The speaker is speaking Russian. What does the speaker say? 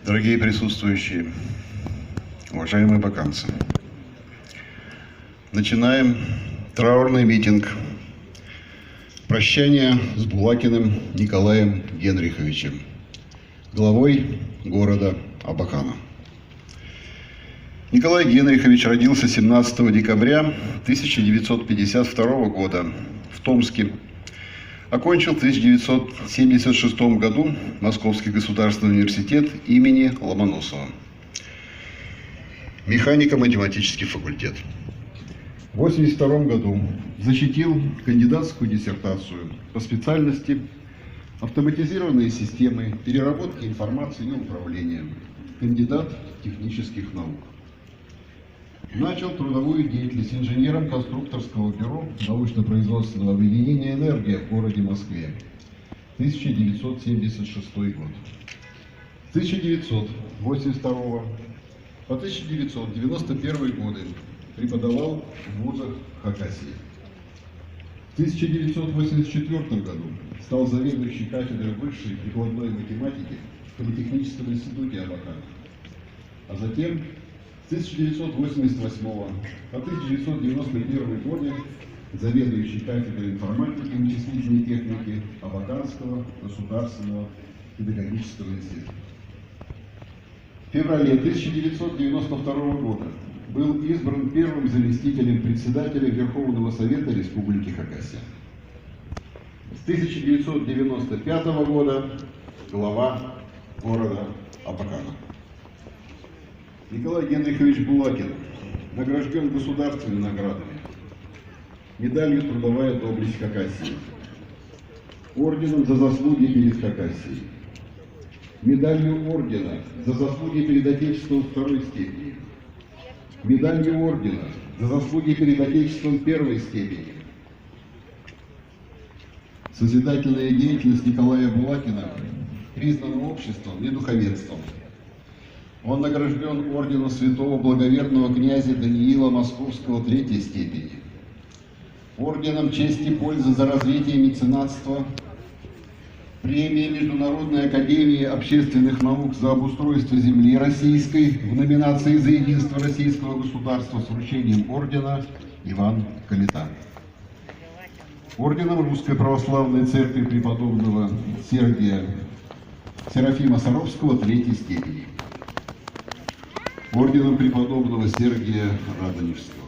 Дорогие присутствующие, уважаемые баканцы, начинаем траурный митинг прощания с Булакиным Николаем Генриховичем, главой города Абакана. Николай Генрихович родился 17 декабря 1952 года в Томске. Окончил в 1976 году Московский государственный университет имени Ломоносова. Механико-математический факультет. В 1982 году защитил кандидатскую диссертацию по специальности автоматизированные системы переработки информации и управления. Кандидат технических наук. Начал трудовую деятельность инженером конструкторского бюро научно-производственного объединения «Энергия» в городе Москве. 1976 год. С 1982 по 1991 годы преподавал в вузах Хакасии. В 1984 году стал заведующим кафедрой высшей прикладной математики в Политехническом институте Абакана. А затем с 1988 по 1991 годы заведующий кафедрой информатики и вычислительной техники Абаканского государственного педагогического института. В феврале 1992 года был избран первым заместителем председателя Верховного Совета Республики Хакасия. С 1995 года глава города Абакана. Николай Генрихович Булакин награжден государственными наградами, медалью «Трудовая доблесть Хакасии», орденом за заслуги перед Хакасией, медалью ордена за заслуги перед Отечеством второй степени, медалью ордена за заслуги перед Отечеством первой степени. Созидательная деятельность Николая Булакина признана обществом и духовенством. Он награжден орденом святого благоверного князя Даниила Московского третьей степени, орденом чести и пользы за развитие меценатства, премией Международной академии общественных наук за обустройство земли российской в номинации «За единство российского государства» с вручением ордена Иван Калита, орденом Русской православной церкви преподобного Серафима Саровского третьей степени, орденом преподобного Сергия Радонежского.